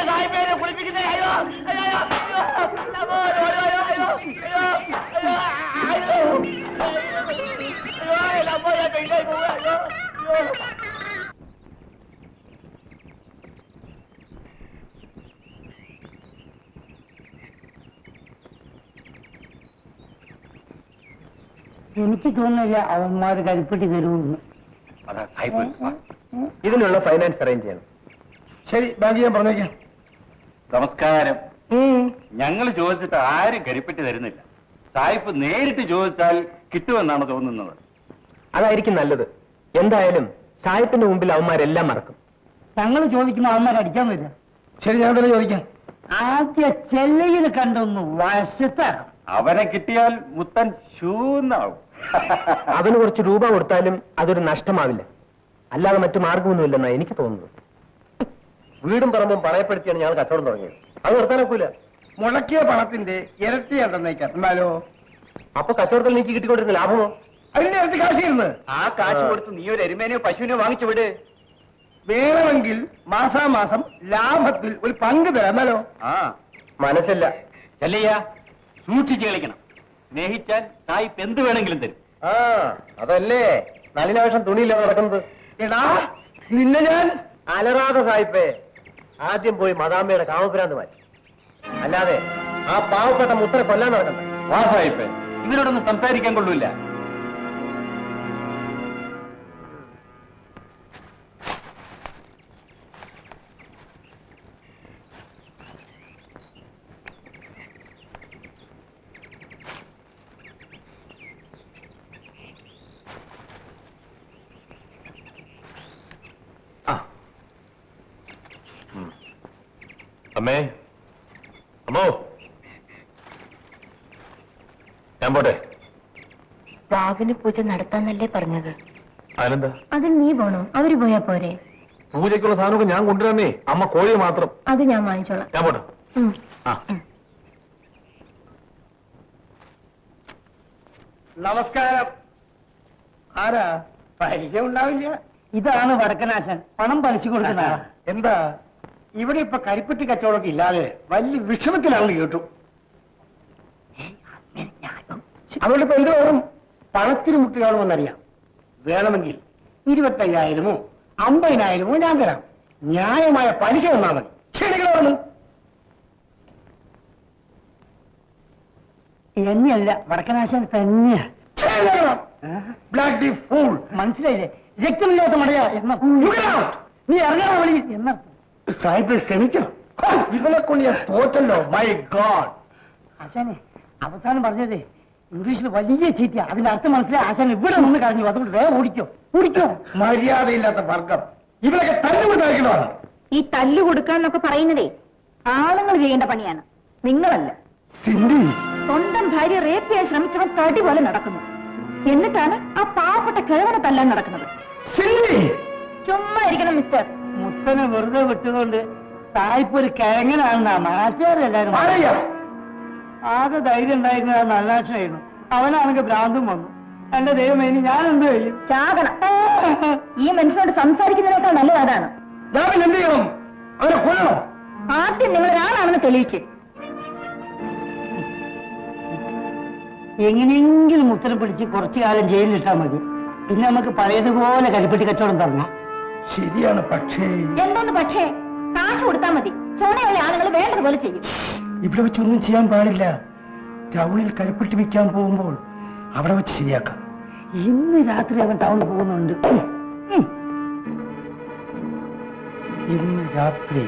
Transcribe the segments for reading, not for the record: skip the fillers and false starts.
സാഹിബേനെ കുളിപ്പിക്കുന്നേ. അയ്യോ അയ്യോ എനിക്ക് തോന്നുന്നില്ല അവന്മാര് കരിപ്പെട്ടി തരുമെന്ന്. ഇതിനുള്ള ഫൈനാൻസ് അറേഞ്ച് ചെയ്യണം. ശരി, ബാങ്ക് ചെയ്യാൻ പറഞ്ഞേക്കാം. നമസ്കാരം. ഞങ്ങൾ ചോദിച്ചിട്ട് ആരും കരിപ്പെട്ടി തരുന്നില്ല. സായിപ്പ് നേരിട്ട് ചോദിച്ചാൽ കിട്ടുമെന്നാണ് തോന്നുന്നത്. അതായിരിക്കും നല്ലത്. എന്തായാലും സായിപ്പിന്റെ മുമ്പിൽ അവന്മാരെല്ലാം മറക്കും. ഞങ്ങൾ ചോദിക്കുമ്പോൾ അവന്മാർ അടിക്കാൻ വരില്ല. ശരി, ഞാൻ തന്നെ ചോദിക്കാം. ആദ്യ ചെല്ലയിൽ കണ്ടൊന്ന് വശത്താക്കണം. അവനെ കിട്ടിയാൽ മുത്തൻ ശൂന്നാവും. അവന് കുറച്ച് രൂപ കൊടുത്താലും അതൊരു നഷ്ടമാവില്ല. അല്ലാതെ മറ്റു മാർഗമൊന്നുമില്ലെന്നാണ് എനിക്ക് തോന്നുന്നത്. വീടും പറമ്പും പണയപ്പെടുത്തിയാണ് ഞങ്ങൾ കച്ചവടം തുടങ്ങിയത്. അത് നിർത്താനൊക്കില്ല. മുടക്കിയ പണത്തിന്റെ ഇരട്ടിയാണ്ടെന്നേക്കാം. എന്നാലോ അപ്പൊ കച്ചവടത്തിൽ എനിക്ക് കിട്ടിക്കൊണ്ടിരുന്ന ലാഭമോ? അതിന്റെ ഇരട്ടി കാശിരുന്ന് ആ കാശ് കൊടുത്ത് നീ ഒരു എരുമേനെയോ പശുവിനെയോ വാങ്ങിച്ചു വിട്. വേണമെങ്കിൽ മാസാമാസം ലാഭത്തിൽ ഒരു പങ്ക് തരാം. എന്നാലോ മനസ്സില്ല. ചെല്ലയ്യ, സൂക്ഷിച്ച് കളിക്കണം. സ്നേഹിച്ചാൽ സായിപ്പ് എന്ത് വേണമെങ്കിലും തരും. അതല്ലേ നളിനാവേഷം തുണിയില്ലാതെ നടക്കുന്നത്. എടാ നിന്നെ ഞാൻ അലറാതെ സായിപ്പേ. ആദ്യം പോയി മദാമ്മയുടെ കാമഭ്രാന്ത് മാറ്റി. അല്ലാതെ ആ പാവപ്പെട്ട മുത്തരെ കൊല്ലാൻ നടക്കണ്ട. വാ സായിപ്പേ, ഇവരോടൊന്നും സംസാരിക്കാൻ കൊള്ളൂല. അമ്മേ, അമ്മോ, ഞാൻ പോട്ടെ. വാവിന് പൂജ നടത്താന്നല്ലേ പറഞ്ഞത്? അതിനെന്താ? അതിന് നീ പോണോ? അവര് പോയാ പോരെ? പൂജയ്ക്കുള്ള സാധനമൊക്കെ ഞാൻ കൊണ്ടുവരാമേ. അമ്മ കോഴി മാത്രം. അത് ഞാൻ വാങ്ങിച്ചോളാം. ഞാൻ പോട്ടെ. നമസ്കാരം. ആരാ? പരിചയം ഉണ്ടാവില്ല. ഇതാണ് വടക്കനാശൻ, പണം പലിശ കൊടുക്കുന്ന. എന്താ ഇവിടെ ഇപ്പൊ കരിപ്പെട്ടി കച്ചവടമൊക്കെ ഇല്ലാതെ വലിയ വിഷമത്തിലാണെന്ന് കേട്ടു. അതുകൊണ്ട് ഇപ്പൊ എന്ത് വേണം? പണത്തിന് മുട്ടുകാണുമെന്നറിയാം. വേണമെങ്കിൽ 25,000-ഓ 50,000-ഓ ഞാൻ തരാം. ന്യായമായ പലിശ വന്നാൽ മതി. ക്ഷണികളാണ്. എന്നെയല്ല, വടക്കനാശൻ തന്നെയാ. Black the fool. മനസ്സിലായില്ലേ? രക്തമില്ലാത്ത മടയാ എന്ന നീ ഇറങ്ങണ വഴി എന്ന സാഹിബ് ക്ഷമിക്കണം. ഇവനെ കൊണ്ട് ഞാൻ തോറ്റല്ലോ. My God. ആശാനെ അവസാനം പറഞ്ഞതേ ഇംഗ്ലീഷിൽ വലിയ ചീറ്റ. അതിന്റെ അർത്ഥം മനസ്സിലായി. ആശാൻ ഇവിടെ നിന്ന് കഴിഞ്ഞു. അതുകൊണ്ട് വേഗം ഓടിക്കോ. മര്യാദയില്ലാത്ത വർഗം. ഇവരൊക്കെ തല്ലുകൊണ്ടായിരിക്കണമാണ്. ഈ തല്ലു കൊടുക്കാന്നൊക്കെ പറയുന്നതേ ആളുകൾ ചെയ്യേണ്ട പണിയാണ്, നിങ്ങളല്ല. സിന്ധി, സ്വന്തം ഭാര്യ റേപ്പ് ചെയ്യാൻ ശ്രമിച്ചവൻ തടി പോലെ നടക്കുന്നു. എന്നിട്ടാണ് ആ പാവപ്പെട്ട കിഴവനെ തല്ലാൻ നടക്കുന്നത്. സിന്ധി, ചുമ്മാ ഇരിക്കണം മിസ്റ്റർ. മുത്തനെ വെറുതെ വിട്ടതുകൊണ്ട് സായിപ്പ് ഒരു കിഴങ്ങനാണെന്നാ നാട്ടുകാരെല്ലാരും. ആകെ ധൈര്യം ഉണ്ടായിരുന്നത് ആ നല്ലാക്ഷനായിരുന്നു. അവനാണെങ്കിൽ ഭ്രാന്തും വന്നു. എന്റെ ദൈവമേ, ഇനി ഞാൻ എന്ത് ചെയ്യും? ചാകണം. ഈ മനുഷ്യനോട് സംസാരിക്കുന്നതിനേക്കാൾ നല്ലത് അതാണ്. ഞാൻ എന്ത് ചെയ്യണം? അവനെ കൊല്ലണം. ആദ്യം നിങ്ങൾ ഒരാളാണെന്ന് തെളിയിക്കും. എങ്ങനെയെങ്കിലും മുത്തനെ പിടിച്ച് കുറച്ചു കാലം ജയിലിലിട്ടാൽ മതി. പിന്നെ നമുക്ക് പഴയതുപോലെ കരിപ്പെട്ടി കച്ചവടം തുടങ്ങാം. ശരിയാണ്, പക്ഷേ എന്തോന്ന് പക്ഷേ? കാശ് കൊടുത്താൽ മതി. ചോണയുള്ള ആളുകൾ വേണ്ടതുപോലെ ചെയ്യും. ഇവിടെ വെച്ചൊന്നും ചെയ്യാൻ പാടില്ല. ടൗണിൽ കരിപ്പെട്ടി വിൽക്കാൻ പോകുമ്പോൾ അവിടെ വെച്ച് ശരിയാക്കാം. ഇന്ന് രാത്രി അവൻ ടൗണിൽ പോകുന്നുണ്ട്. ഇന്ന് രാത്രി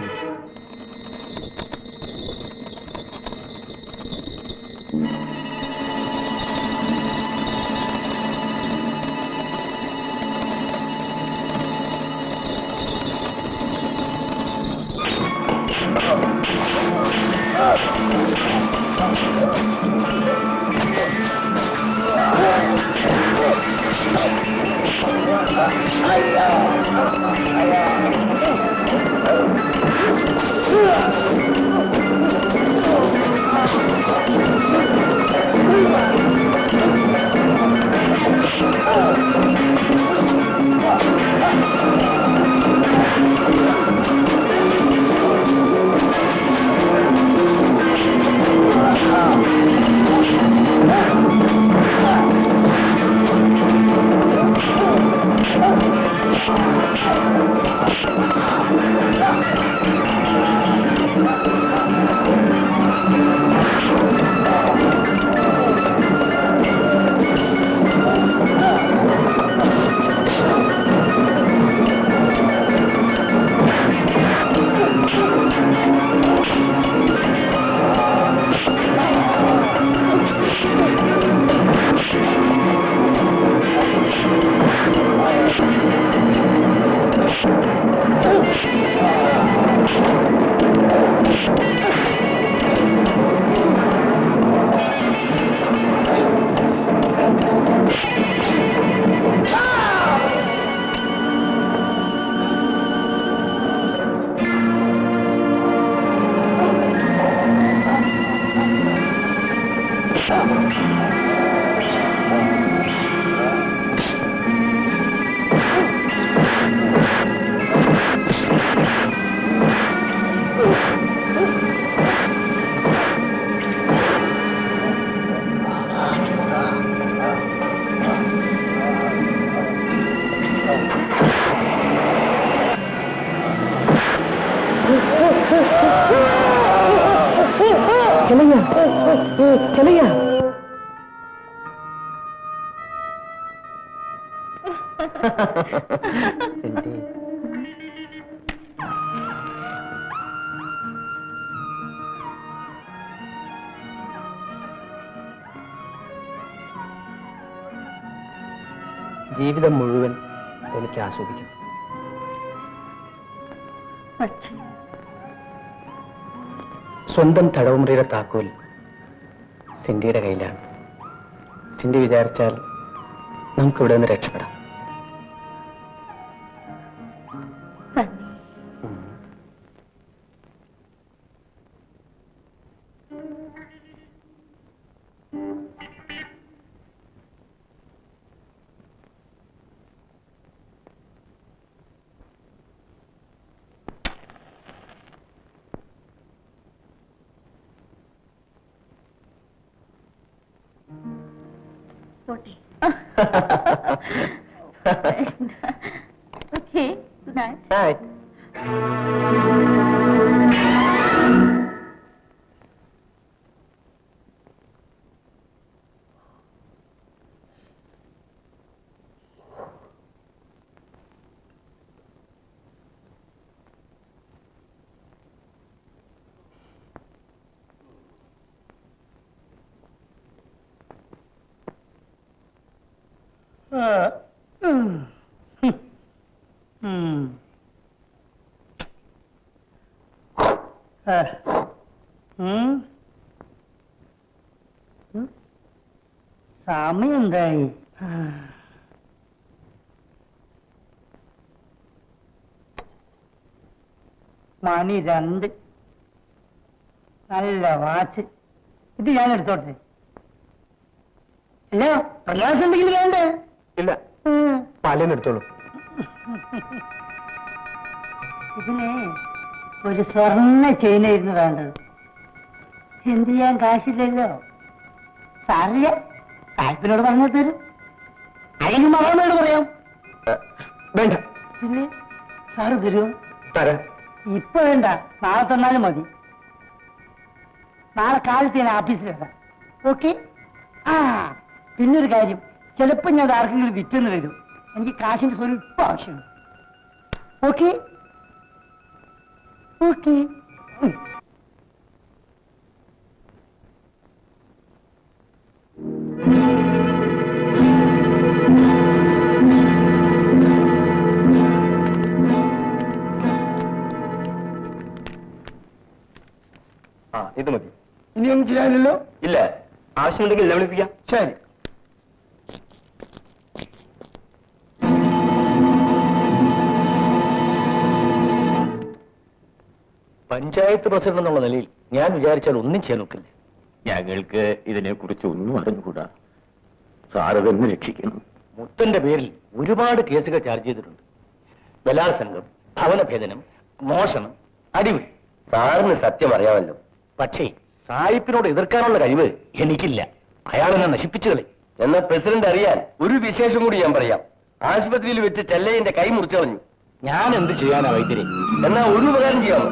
चलिए ജീവിതം മുഴുവൻ എനിക്ക് ആസ്വദിക്കും. സ്വന്തം തടവുമുറിയുടെ താക്കോൽ സിന്ധിയുടെ കയ്യിലാണ്. സിന്ധി വിചാരിച്ചാൽ നമുക്കിവിടെ നിന്ന് രക്ഷപ്പെടാം. Okay, good night. Night. സമയം എന്തായി? മണി 2. നല്ല വാച്ച്. ഇത് ഞാൻ എടുത്തോട്ടെ? അല്ല, പ്രയാസം ഉണ്ടെങ്കിൽ വേണ്ടേ? ഇല്ല, പാലിനെടുത്തോളൂ. ഇതിന് ഒരു സ്വർണ്ണ ചെയിനായിരുന്നു വേണ്ടത്. എന്ത് ചെയ്യാൻ കാശില്ലല്ലോ. സാറില്ല, സാഹിബിനോട് പറഞ്ഞു തരും. അല്ലെങ്കിൽ മകളോട് പറയാം. വേണ്ട. പിന്നെ സാറ് തരുമോ? തരാം. ഇപ്പൊ വേണ്ട, നാളെ തന്നാലും മതി. നാളെ കാലത്ത് ഞാൻ ഓഫീസിൽ വരാം. ഓക്കെ? ആ, പിന്നൊരു കാര്യം, ചിലപ്പോ ഞാൻ ആർക്കെങ്കിലും വിറ്റെന്ന് വരും. എനിക്ക് കാശിന്റെ സ്വല്പം ആവശ്യമുണ്ട്. ഓക്കെ? ഓക്കെ. ഇത് മതി. ഇനിയൊന്നും ചെയ്യാനില്ലല്ലോ? ഇല്ല, ആവശ്യമുണ്ടെങ്കിൽ എന്നെ വിളിപ്പിക്കാം. ശരി. പഞ്ചായത്ത് പ്രസിഡന്റ് എന്നുള്ള നിലയിൽ ഞാൻ വിചാരിച്ചാൽ ഒന്നും ചെയ്യാൻ നോക്കില്ല. ഞങ്ങൾക്ക് ഇതിനെക്കുറിച്ച് ഒന്നും അറിഞ്ഞുകൂടാ. സാറ് തന്നെ രക്ഷിക്കണം. മുത്തന്റെ പേരിൽ ഒരുപാട് കേസുകൾ ചാർജ് ചെയ്തിട്ടുണ്ട്. ബലാത്സംഗം, ഭവനഭേദനം, മോഷണം, അടിപിടി. സാറിന് സത്യം അറിയാമല്ലോ. പക്ഷേ സായിപ്പിനോട് എതിർക്കാനുള്ള കഴിവ് എനിക്കില്ല. അയാളെന്നെ നശിപ്പിച്ചു കളി. എന്നാൽ പ്രസിഡന്റ് അറിയാൻ ഒരു വിശേഷം കൂടി ഞാൻ പറയാം. ആശുപത്രിയിൽ വെച്ച് ചെല്ലയ്യന്റെ കൈ മുറിച്ചു കളഞ്ഞു. ഞാൻ എന്ത് ചെയ്യാനാ വൈദ്യരെ? എന്നാ ഒരു ഉപകാരം ചെയ്യാമോ?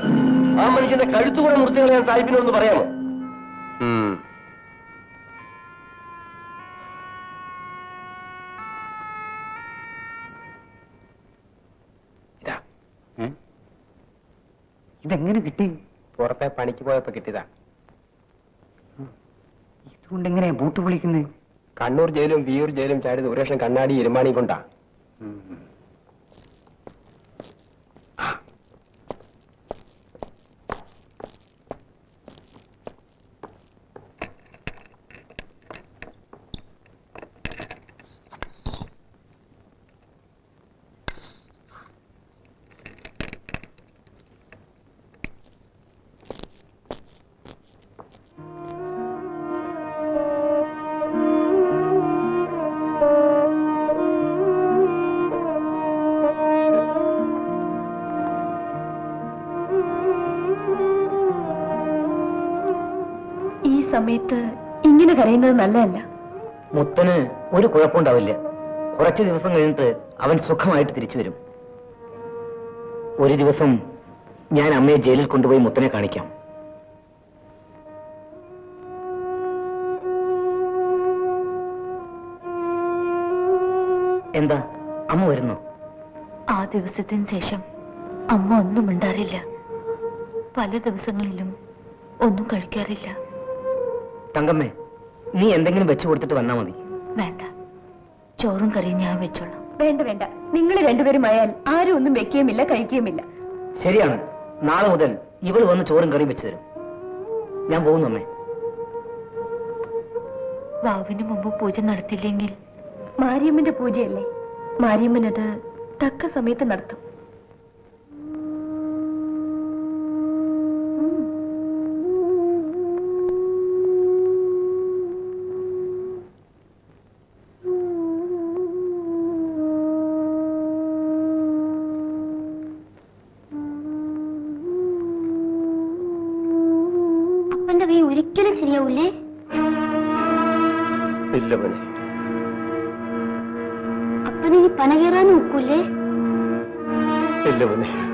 ആ മനുഷ്യന്റെ കഴുത്തുകൂടെ മുറിച്ചു കളയാൻ സാഹിബിനൊന്ന് പറയാമോ? ഇതെങ്ങനെ കിട്ടി? പുറത്തെ പണിക്ക് പോയപ്പോ കിട്ടിയതാ. ഇതുകൊണ്ട് എങ്ങനെയാ ബൂട്ട് പൊളിക്കുന്നത്? കണ്ണൂർ ജയിലും വിയൂർ ജയിലും ചാടിയത് ഒരു ലക്ഷം കണ്ണാടി ഇരുമാണി കൊണ്ടാ. സമയത്ത് ഇങ്ങനെ കരയുന്നത് നല്ലതല്ല. മുത്തന് ഒരു കുഴപ്പമുണ്ടാവില്ല. കുറച്ചു ദിവസം കഴിഞ്ഞിട്ട് അവൻ സുഖമായിട്ട് തിരിച്ചു വരും. ഒരു ദിവസം ഞാൻ അമ്മയെ ജയിലിൽ കൊണ്ടുപോയി മുത്തനെ കാണിക്കാം. എന്താ അമ്മ വരുന്നു? ആ ദിവസത്തിന് ശേഷം അമ്മ ഒന്നും മിണ്ടാറില്ല. പല ദിവസങ്ങളിലും ഒന്നും കഴിക്കാറില്ല. തങ്കമ്മേ, നീ എന്തെങ്കിലും വെച്ചു കൊടുത്തിട്ട് വന്നാ മതി. വേണ്ട, ചോറും കറിയും ഞാൻ വെച്ചോളാം. വേണ്ട വേണ്ട, നിങ്ങൾ രണ്ടുപേരും ആയാൽ ആരും ഒന്നും വെക്കുകയുമില്ല കഴിക്കുകയുമില്ല. ശരിയാണ്, നാളെ മുതൽ ഇവൾ വന്ന് ചോറും കറിയും വെച്ചു തരും. ഞാൻ പോകുന്നു അമ്മേ. വാവിന് മുമ്പ് പൂജ നടത്തിയില്ലെങ്കിൽ മാരിയമ്മന്റെ പൂജയല്ലേ, മാരിയമ്മനത് തക്ക സമയത്ത് നടത്തും. കൈ ഒരിക്കലും ശരിയാവൂലേ? ഇല്ല മോനെ. അപ്പനിനി പന കയറാനും ഒക്കൂലേ? ഇല്ല മോനെ.